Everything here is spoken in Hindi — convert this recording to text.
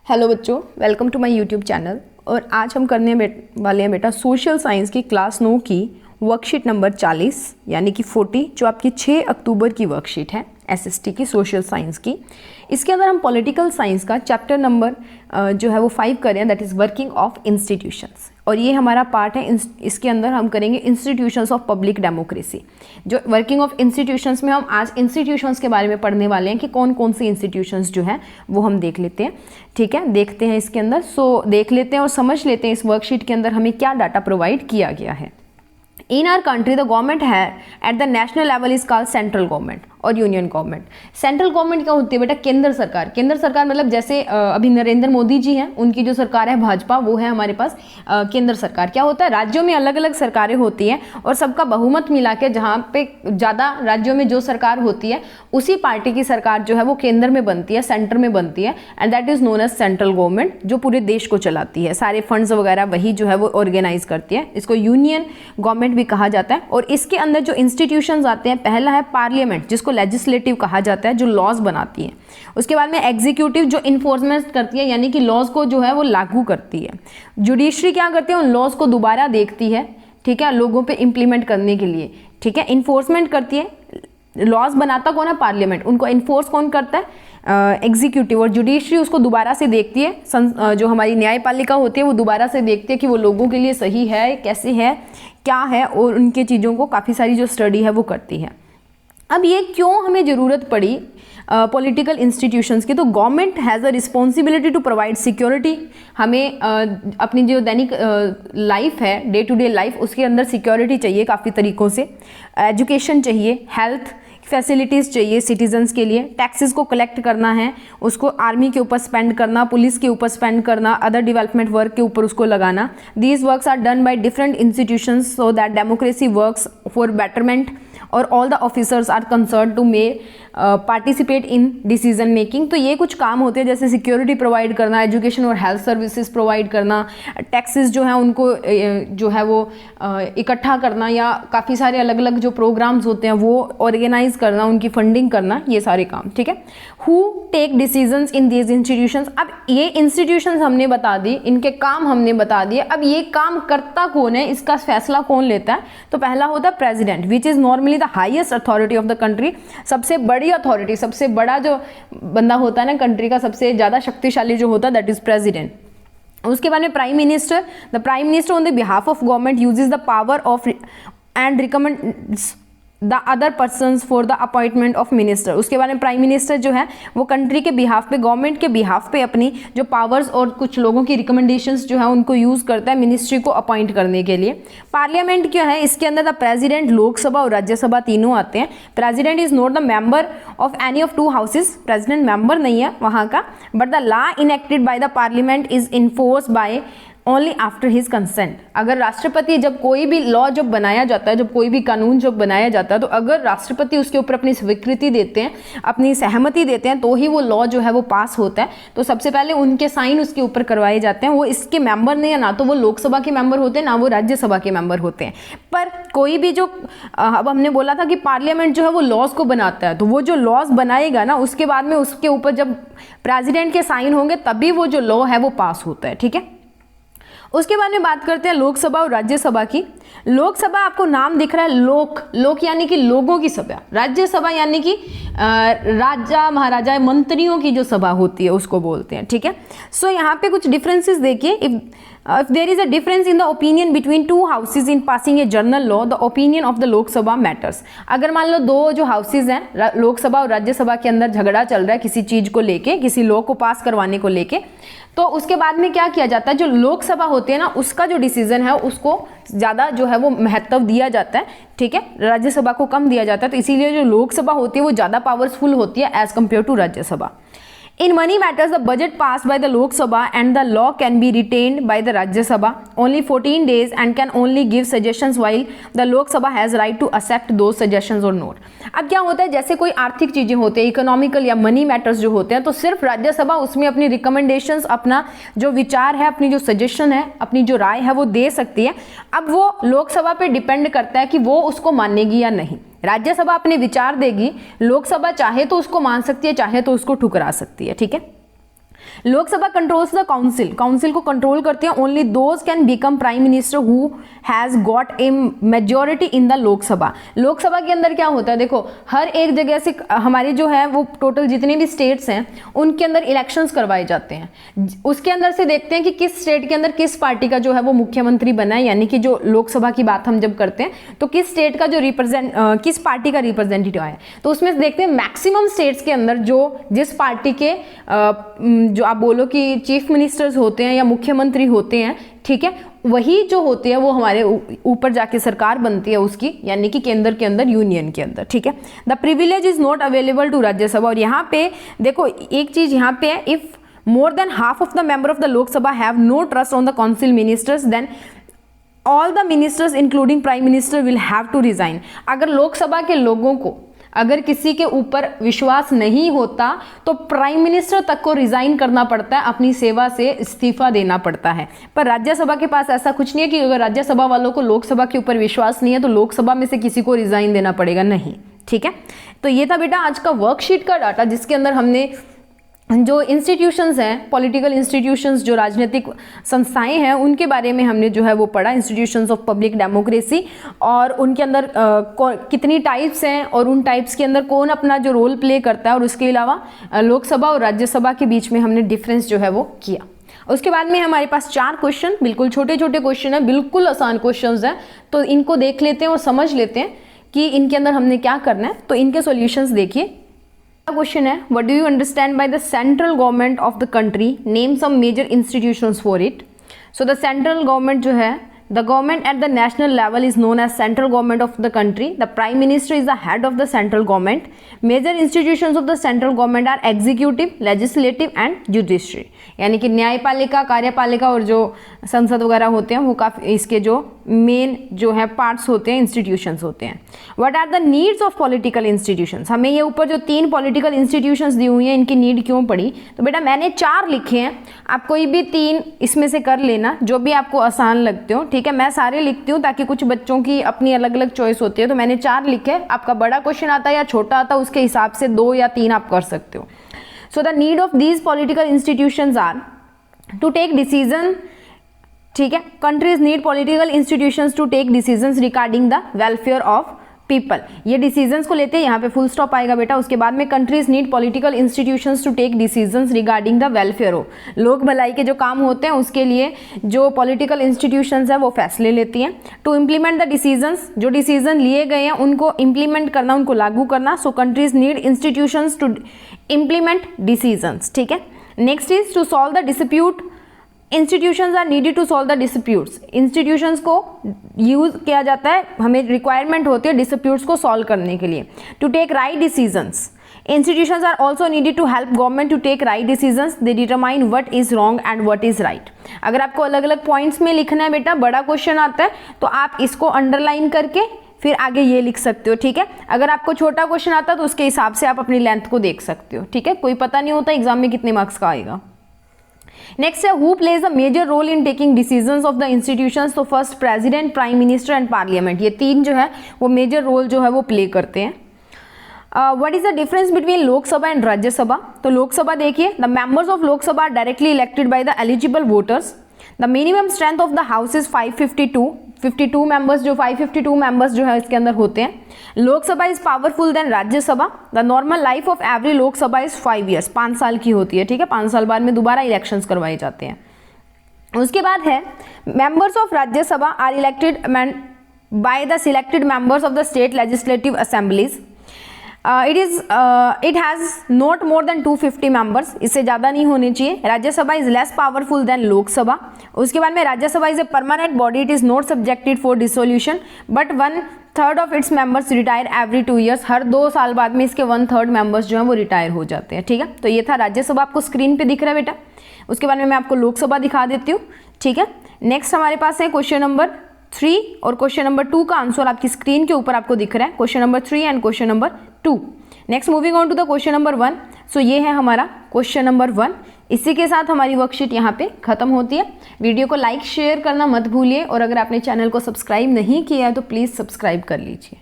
हेलो बच्चों, welcome to my YouTube channel. और आज हम करने वाले हैं बेटा सोशल साइंस की क्लास 9 की वर्कशीट नंबर 40 यानी कि 40, जो आपकी 6 अक्टूबर की वर्कशीट है एसएसटी की सोशल साइंस की। इसके अंदर हम पॉलिटिकल साइंस का चैप्टर नंबर जो है वो 5 कर रहे हैं, that is working of institutions. और ये हमारा पार्ट है। इसके अंदर हम करेंगे इंस्टीट्यूशंस ऑफ पब्लिक डेमोक्रेसी। जो वर्किंग ऑफ इंस्टीट्यूशंस में हम आज इंस्टीट्यूशंस के बारे में पढ़ने वाले हैं कि कौन कौन सी इंस्टीट्यूशंस जो हैं वो हम देख लेते हैं। ठीक है, देखते हैं इसके अंदर। देख लेते हैं और समझ लेते हैं इस वर्कशीट के अंदर हमें क्या डाटा प्रोवाइड किया गया है। In our country, the government है at the national level is called central government और यूनियन गवर्नमेंट। सेंट्रल गवर्नमेंट क्या होती है बेटा? केंद्र सरकार। केंद्र सरकार मतलब जैसे अभी नरेंद्र मोदी जी हैं, उनकी जो सरकार है भाजपा, वो है हमारे पास केंद्र सरकार। क्या होता है, राज्यों में अलग अलग सरकारें होती हैं और सबका बहुमत मिला के जहाँ पे ज़्यादा राज्यों में जो सरकार होती है उसी पार्टी की सरकार जो है वो केंद्र में बनती है, सेंटर में बनती है, and that is known as central government, जो पूरे देश को चलाती है। सारे फंड्स वगैरह वही जो है वो ऑर्गेनाइज करती है। इसको यूनियन गवर्नमेंट भी कहा जाता है। और इसके अंदर जो इंस्टीट्यूशंस आते हैं, पहला है पार्लियामेंट, जिसको लेजिस्लेटिव कहा जाता है, जो लॉज बनाती है। उसके बाद में एग्जीक्यूटिव, जो इन्फोर्समेंट करती है, यानी कि लॉज को जो है वो लागू करती है। जुडिशरी क्या करती है, उन लॉज को दोबारा देखती है, ठीक है, लोगों पे इम्प्लीमेंट करने के लिए। ठीक है, इन्फोर्समेंट करती है। लॉज बनाता कौन है? पार्लियामेंट। उनको इन्फोर्स कौन करता है? एग्जीक्यूटिव। और जुडिशरी उसको दोबारा से देखती है। जो हमारी न्यायपालिका होती है वो दोबारा से देखती है कि वो लोगों के लिए सही है, कैसे है, क्या है, और उनके चीज़ों को काफ़ी सारी जो स्टडी है वो करती है। अब ये क्यों हमें ज़रूरत पड़ी पॉलिटिकल इंस्टीट्यूशंस की? तो government has a responsibility to provide security. हमें अपनी जो दैनिक लाइफ है, डे टू डे लाइफ, उसके अंदर सिक्योरिटी चाहिए काफ़ी तरीक़ों से। एजुकेशन चाहिए, हेल्थ फैसिलिटीज़ चाहिए सिटीजन्स के लिए। टैक्सेस को कलेक्ट करना है, उसको आर्मी के ऊपर स्पेंड करना, पुलिस के ऊपर स्पेंड करना, अदर डेवलपमेंट वर्क के ऊपर उसको लगाना। These works are done by different institutions so that democracy works for betterment और all the officers are concern to may participate in decision making. तो ये कुछ काम होते हैं, जैसे सिक्योरिटी प्रोवाइड करना, एजुकेशन और हेल्थ सर्विसेज प्रोवाइड करना, टैक्सेस जो है उनको जो है वो इकट्ठा करना, या काफ़ी सारे अलग अलग जो प्रोग्राम्स होते हैं वो ऑर्गेनाइज करना, उनकी फंडिंग करना, ये सारे काम। ठीक है, who take decisions in these institutions. अब ये इंस्टीट्यूशंस हमने बता दी, इनके काम हमने बता दिए। अब ये काम करता कौन है, इसका फैसला कौन लेता है? तो पहला होता है president, which is normally the highest authority of the country. सबसे बड़ी अथॉरिटी, सबसे बड़ा जो बंदा होता है ना कंट्री का, सबसे ज़्यादा शक्तिशाली जो होता है, दैट इज प्रेसिडेंट। उसके बाद में prime minister. The prime minister on the behalf of government uses the power of and recommends the other persons for the appointment of minister. उसके बाद में प्राइम मिनिस्टर जो है वो कंट्री के बिहाफ पे, गवर्नमेंट के बिहाफ पे अपनी जो पावर्स और कुछ लोगों की रिकमेंडेशंस जो है उनको यूज़ करता है मिनिस्ट्री को अपॉइंट करने के लिए। पार्लियामेंट क्या है, इसके अंदर द प्रेसिडेंट, लोकसभा और राज्यसभा तीनों आते हैं। President is not the member of any of two houses. President member नहीं है वहाँ का, but the law enacted by the parliament is enforce by only after his consent. अगर राष्ट्रपति, जब कोई भी लॉ जब बनाया जाता है, जब कोई भी कानून जब बनाया जाता है, तो अगर राष्ट्रपति उसके ऊपर अपनी स्वीकृति देते हैं, अपनी सहमति देते हैं, तो ही वो लॉ जो है वो पास होता है। तो सबसे पहले उनके साइन उसके ऊपर करवाए जाते हैं। वो इसके मेंबर नहीं है, ना तो वो लोकसभा के मेंबर होते हैं, ना वो राज्यसभा के मेंबर होते हैं। पर कोई भी जो अब हमने बोला था कि पार्लियामेंट जो है वो लॉज को बनाता है, तो वो जो लॉज बनाएगा ना, उसके बाद में उसके ऊपर जब प्रेसिडेंट के साइन होंगे तभी वो जो लॉ है वो पास होता है। ठीक है, उसके बाद में बात करते हैं लोकसभा और राज्यसभा की। लोकसभा, आपको नाम दिख रहा है लोक, लोक यानी कि लोगों की सभा। राज्यसभा यानी कि राजा महाराजा मंत्रियों की जो सभा होती है उसको बोलते हैं। ठीक है, सो यहाँ पे कुछ डिफरेंसेस देखिए। If there is a difference in the opinion between two houses in passing a general law, the opinion of the Lok Sabha matters. अगर मान लो दो जो हाउसेज हैं, लोकसभा और राज्यसभा के अंदर झगड़ा चल रहा है किसी चीज को लेके, किसी लॉ को पास करवाने को लेके, तो उसके बाद में क्या किया जाता है, जो लोकसभा होती है ना, उसका जो डिसीजन है उसको ज़्यादा जो है वो महत्व दिया जाता है। ठीक है, राज्यसभा को कम दिया जाता है। तो इसीलिए जो लोकसभा होती है वो ज़्यादा पावरफुल होती है as compare to Rajya Sabha. In money matters, the budget passed by the Lok Sabha and the law can be retained by the Rajya Sabha only 14 days and can only give suggestions while the Lok Sabha has right to accept those suggestions or not. अब क्या होता है, जैसे कोई आर्थिक चीज़ें होती है, इकोनॉमिकल या मनी मैटर्स जो होते हैं, तो सिर्फ राज्यसभा उसमें अपनी रिकमेंडेशंस, अपना जो विचार है, अपनी जो सजेशन है, अपनी जो राय है वो दे सकती है। अब वो लोकसभा पे डिपेंड करता है कि वो उसको मानेगी या नहीं। राज्यसभा अपने विचार देगी, लोकसभा चाहे तो उसको मान सकती है, चाहे तो उसको ठुकरा सकती है। ठीक है, Lok Sabha controls the council, council को कंट्रोल करते हैं। Only those can become prime minister who has got a majority in the Lok Sabha. Lok Sabha के अंदर क्या होता है, देखो हर एक जगह से हमारी जो है वो टोटल जितने भी स्टेट्स हैं उनके अंदर इलेक्शंस करवाए जाते हैं। उसके अंदर से देखते हैं कि किस स्टेट के अंदर किस पार्टी का जो है वो मुख्यमंत्री बना है, यानी कि जो लोकसभा की बात हम जब करते हैं तो किस स्टेट का जो किस पार्टी का रिप्रेजेंटेटिव है। तो उसमें देखते हैं मैक्सिमम स्टेट्स के अंदर जो जिस पार्टी के जो आप बोलो कि चीफ मिनिस्टर्स होते हैं या मुख्यमंत्री होते हैं, ठीक है, वही जो होती है वो हमारे ऊपर जाके सरकार बनती है उसकी, यानी कि केंद्र के अंदर, यूनियन के अंदर, ठीक है। The privilege is not available to Rajya Sabha. और यहाँ पे देखो एक चीज यहाँ पे है, if more than half of the member of the Lok Sabha have no trust on the council ministers then all the ministers including prime minister will have to resign. अगर लोकसभा के लोगों को अगर किसी के ऊपर विश्वास नहीं होता तो प्राइम मिनिस्टर तक को रिजाइन करना पड़ता है, अपनी सेवा से इस्तीफा देना पड़ता है। पर राज्यसभा के पास ऐसा कुछ नहीं है कि अगर राज्यसभा वालों को लोकसभा के ऊपर विश्वास नहीं है तो लोकसभा में से किसी को रिजाइन देना पड़ेगा, नहीं, ठीक है। तो ये था बेटा आज का वर्कशीट का डाटा, जिसके अंदर हमने जो इंस्टीट्यूशंस हैं, पॉलिटिकल इंस्टीट्यूशंस, जो राजनीतिक संस्थाएं हैं, उनके बारे में हमने जो है वो पढ़ा, इंस्टीट्यूशंस ऑफ पब्लिक डेमोक्रेसी, और उनके अंदर कितनी टाइप्स हैं और उन टाइप्स के अंदर कौन अपना जो रोल प्ले करता है, और उसके अलावा लोकसभा और राज्यसभा के बीच में हमने डिफरेंस जो है वो किया। उसके बाद में हमारे पास 4 क्वेश्चन, बिल्कुल छोटे छोटे क्वेश्चन है, बिल्कुल आसान क्वेश्चन हैं, तो इनको देख लेते हैं और समझ लेते हैं कि इनके अंदर हमने क्या करना है। तो इनके सॉल्यूशंस देखिए। क्वेश्चन है, what do you understand by the central government of the country, name some major institutions for it. So the central government जो है, the government at the national level is known as central government of the country. The prime minister is the head of the central government. Major institutions of the central government are executive, legislative and judiciary. यानी कि न्यायपालिका, कार्यपालिका और जो संसद वगैरह होते हैं वो काफ़ी इसके जो मेन जो है पार्ट्स होते हैं, इंस्टीट्यूशंस होते हैं। What are the needs of political institutions. हमें ये ऊपर जो 3 पॉलिटिकल इंस्टीट्यूशंस दी हुई हैं, इनकी नीड क्यों पड़ी, तो बेटा मैंने 4 लिखे हैं, आप कोई भी 3 इसमें से कर लेना जो भी आपको आसान लगते हो, ठीक है। मैं सारे लिखती हूँ ताकि कुछ बच्चों की अपनी अलग अलग चॉइस होती है, तो मैंने 4 लिखे। आपका बड़ा क्वेश्चन आता है या छोटा आता है उसके हिसाब से 2 या 3 आप कर सकते हो। So the need of these political institutions are to take decision, ठीक है। Countries need political institutions to take decisions regarding the welfare of people. ये डिसीजंस को लेते हैं, यहाँ पे फुल स्टॉप आएगा बेटा। उसके बाद में countries need political institutions to take decisions regarding the welfare of, लोक भलाई के जो काम होते हैं उसके लिए जो पॉलिटिकल इंस्टीट्यूशंस है वो फैसले लेती हैं। टू इम्प्लीमेंट द डिसीजंस, जो डिसीजन लिए गए हैं उनको इम्प्लीमेंट करना, उनको लागू करना। So countries need institutions to implement decisions, ठीक है। Next is to solve the dispute, institutions are needed to solve the disputes. Institutions को यूज किया जाता है, हमें रिक्वायरमेंट होती है डिस्प्यूट्स को सॉल्व करने के लिए। To take right decisions, institutions are also needed to help government to take right decisions. They determine what is wrong and what is right. अगर आपको अलग अलग पॉइंट्स में लिखना है बेटा, बड़ा क्वेश्चन आता है तो आप इसको अंडरलाइन करके फिर आगे ये लिख सकते हो, ठीक है। अगर आपको छोटा क्वेश्चन आता है तो उसके हिसाब से आप अपनी लेंथ को देख सकते हो, ठीक है। कोई पता नहीं होता एग्जाम में कितने मार्क्स का आएगा। नेक्स्ट है, who plays a major role in taking decisions of the institutions. तो first president, prime minister and parliament, ये 3 जो है वो मेजर रोल जो है वो प्ले करते हैं। What is the difference between Lok Sabha and Rajya Sabha. तो लोकसभा देखिए, the members of Lok Sabha are directly elected by the eligible voters. The minimum strength of the house is 552 members, जो 552 मेंबर्स जो है इसके अंदर होते हैं। Lok Sabha is powerful than Rajya Sabha. The normal life of every Lok Sabha is 5 years, 5 साल की होती है, ठीक है। 5 साल बाद में दोबारा इलेक्शंस करवाए जाते हैं। उसके बाद है, members of Rajya Sabha are elected by the selected members of the state legislative assemblies. It has not more than 250 members, इससे ज़्यादा नहीं होने चाहिए। Rajya Sabha is less powerful than Lok Sabha. उसके बाद में Rajya Sabha is a permanent body, it is not subjected for dissolution, but 1/3 of its members retire every 2 years। हर 2 साल बाद में इसके 1/3 मेंबर्स जो हैं वो रिटायर हो जाते हैं, ठीक है। तो ये था राज्यसभा, आपको स्क्रीन पे दिख रहा है बेटा। उसके बाद में मैं आपको लोकसभा दिखा देती हूँ, ठीक है। नेक्स्ट हमारे पास है क्वेश्चन नंबर 3 और क्वेश्चन नंबर 2 का आंसर आपकी स्क्रीन के ऊपर आपको दिख रहा है, question number 3 and question number 2। Next moving on to the question number 1। सो ये है हमारा क्वेश्चन नंबर 1। इसी के साथ हमारी वर्कशीट यहाँ पे खत्म होती है। वीडियो को लाइक शेयर करना मत भूलिए, और अगर आपने चैनल को सब्सक्राइब नहीं किया है तो प्लीज़ सब्सक्राइब कर लीजिए।